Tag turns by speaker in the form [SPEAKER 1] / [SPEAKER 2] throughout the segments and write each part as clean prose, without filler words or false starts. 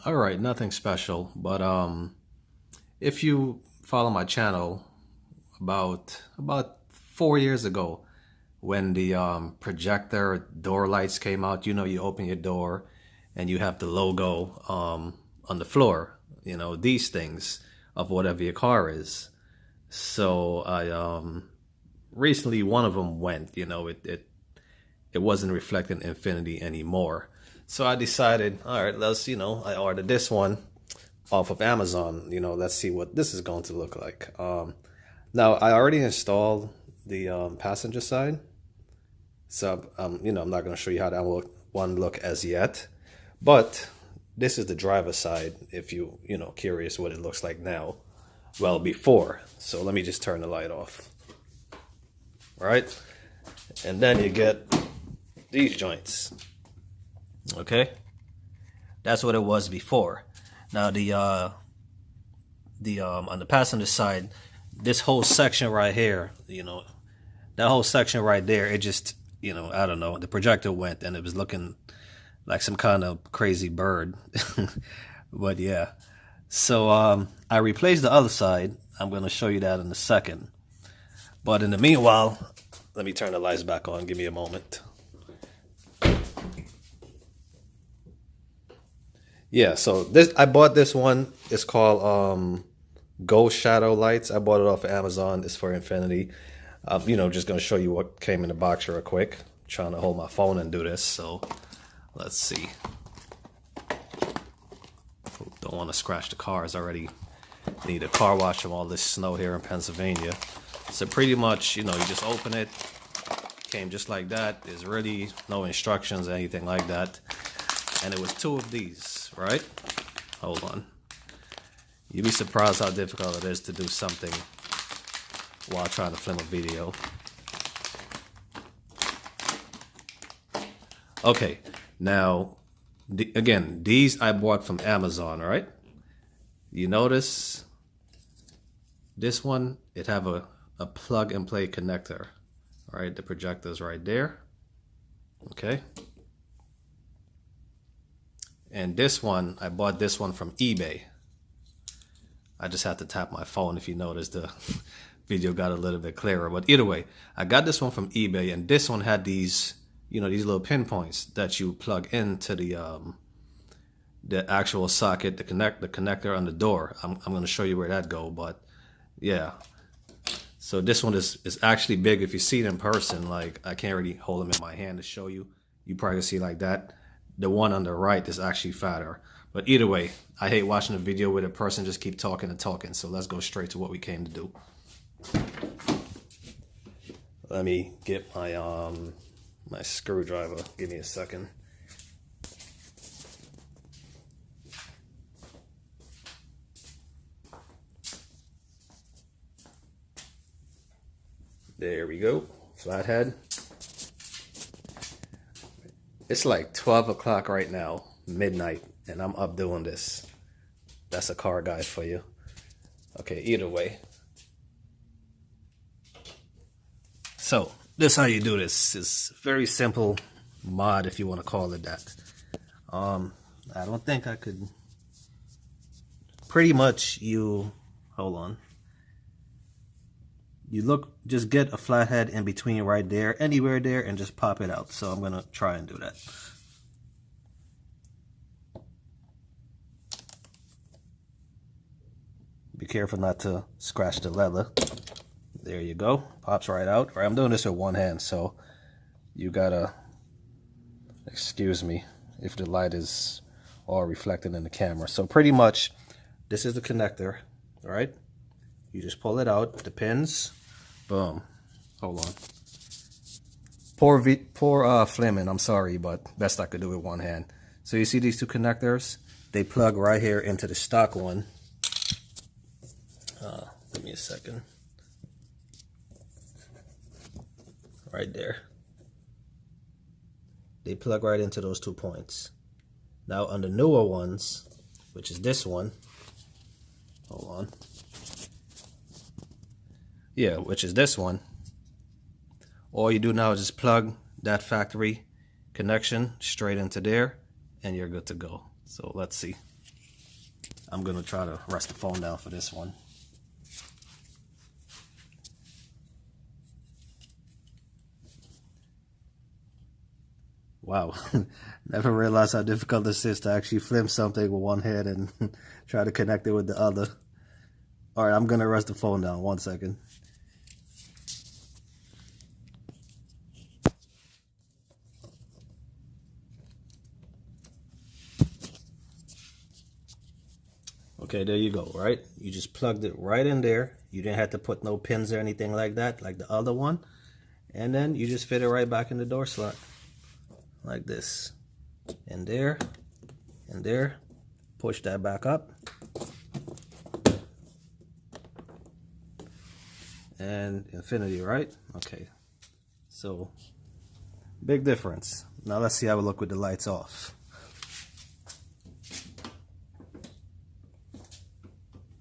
[SPEAKER 1] All right, nothing special, but if you follow my channel about 4 years ago, when the projector door lights came out, you open your door and you have the logo on the floor, these things of whatever your car is. So I recently one of them went, it wasn't reflecting Infinity anymore. So I decided, all right, I ordered this one off of Amazon. Let's see what this is going to look like. Now, I already installed the passenger side. So, I'm not going to show you how that one look as yet. But this is the driver's side if curious what it looks like now. Well, before. So let me just turn the light off. All right. And then you get these joints. Okay, that's what it was before. Now the on the passenger side, this whole section right here, that whole section right there, it just, I don't know, the projector went and it was looking like some kind of crazy bird. But yeah, so I replaced the other side. I'm going to show you that in a second. But in the meanwhile, let me turn the lights back on. Give me a moment. Yeah, so I bought this one. It's called Ghost Shadow Lights. I bought it off of Amazon. It's for Infiniti. Just gonna show you what came in the box real quick. Trying to hold my phone and do this, so let's see. Don't want to scratch the cars already. Need a car wash from all this snow here in Pennsylvania. So pretty much, you just open it. Came just like that. There's really no instructions or anything like that. And it was two of these, right? Hold on. You'd be surprised how difficult it is to do something while trying to film a video. Okay, now, again, these I bought from Amazon, right? You notice this one, it have a plug and play connector, all right? The projector's right there, okay? And this one, I bought this one from eBay. I just had to tap my phone. If you notice, the video got a little bit clearer. But either way, I got this one from eBay, and this one had these, these little pinpoints that you plug into the actual socket, the connector on the door. I'm going to show you where that go, but yeah. So this one is actually big. If you see it in person, like I can't really hold them in my hand to show you. You probably see like that. The one on the right is actually fatter. But either way, I hate watching a video where the person just keep talking and talking. So let's go straight to what we came to do. Let me get my my screwdriver. Give me a second. There we go. Flathead. It's like 12 o'clock right now, midnight, and I'm up doing this. That's a car guy for you. Okay, either way. So, this is how you do this. It's very simple mod, if you want to call it that. I don't think I could. Pretty much hold on. Just get a flathead in between right there, anywhere there, and just pop it out. So I'm going to try and do that. Be careful not to scratch the leather. There you go. Pops right out. All right, I'm doing this with one hand, so you gotta excuse me if the light is all reflected in the camera. So pretty much, this is the connector, all right? You just pull it out, the pins, boom. Hold on. Poor Fleming, I'm sorry, but best I could do with one hand. So you see these two connectors? They plug right here into the stock one. Give me a second. Right there. They plug right into those 2 points. Now on the newer ones, which is this one, hold on. Yeah, which is this one. All you do now is just plug that factory connection straight into there, and you're good to go. So let's see. I'm gonna try to rest the phone down for this one. Wow, never realized how difficult this is to actually flip something with one hand and try to connect it with the other. All right, I'm gonna rest the phone down. 1 second. Okay, there you go, right? You just plugged it right in there. You didn't have to put no pins or anything like that, like the other one. And then you just fit it right back in the door slot. Like this. And there. And there. Push that back up. And Infiniti, right? Okay. So, big difference. Now let's see how it look with the lights off.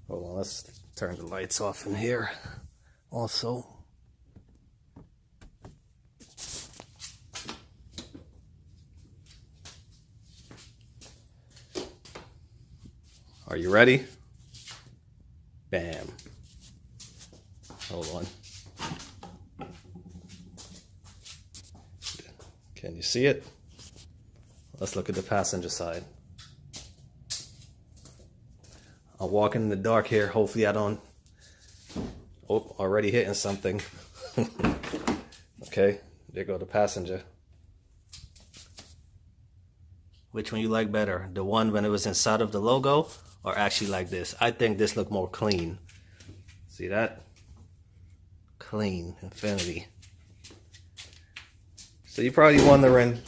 [SPEAKER 1] Hold on, let's turn the lights off in here also. Are you ready? Bam. Hold on. Can you see it? Let's look at the passenger side. I'm walking in the dark here. Hopefully I don't... Oh, already hitting something. Okay, there go the passenger. Which one you like better? The one when it was inside of the logo, or actually like this? I think this looked more clean. See that? Clean, Infiniti. So you're probably wondering,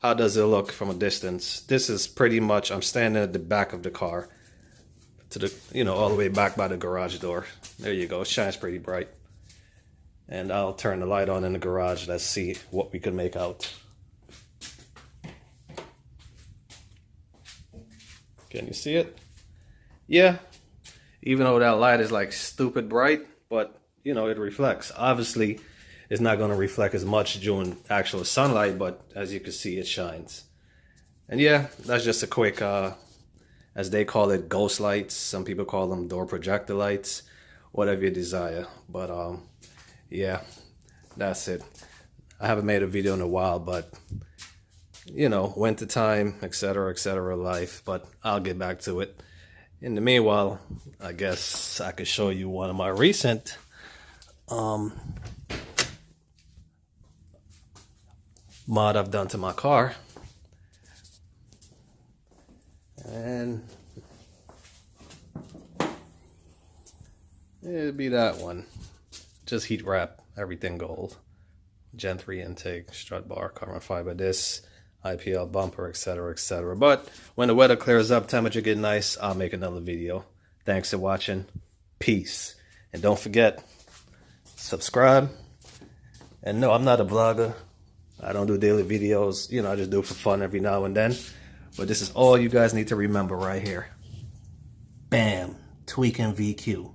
[SPEAKER 1] how does it look from a distance? This is pretty much, I'm standing at the back of the car, to the, all the way back by the garage door. There you go, it shines pretty bright. And I'll turn the light on in the garage. Let's see what we can make out. Can you see it? Yeah, even though that light is like stupid bright, but it reflects. Obviously, it's not going to reflect as much during actual sunlight, but as you can see, it shines. And yeah, that's just a quick, as they call it, ghost lights. Some people call them door projector lights, whatever you desire. But yeah, that's it. I haven't made a video in a while, but winter time, etc., life. But I'll get back to it. In the meanwhile, I guess I could show you one of my recent mod I've done to my car. And it'd be that one. Just heat wrap everything gold. Gen 3 intake, strut bar, carbon fiber disc, IPL bumper, etc. But when the weather clears up, temperature get nice, I'll make another video. Thanks for watching. Peace. And don't forget, subscribe. And no, I'm not a vlogger. I don't do daily videos. I just do it for fun every now and then. But this is all you guys need to remember right here. Bam. Tweaking VQ.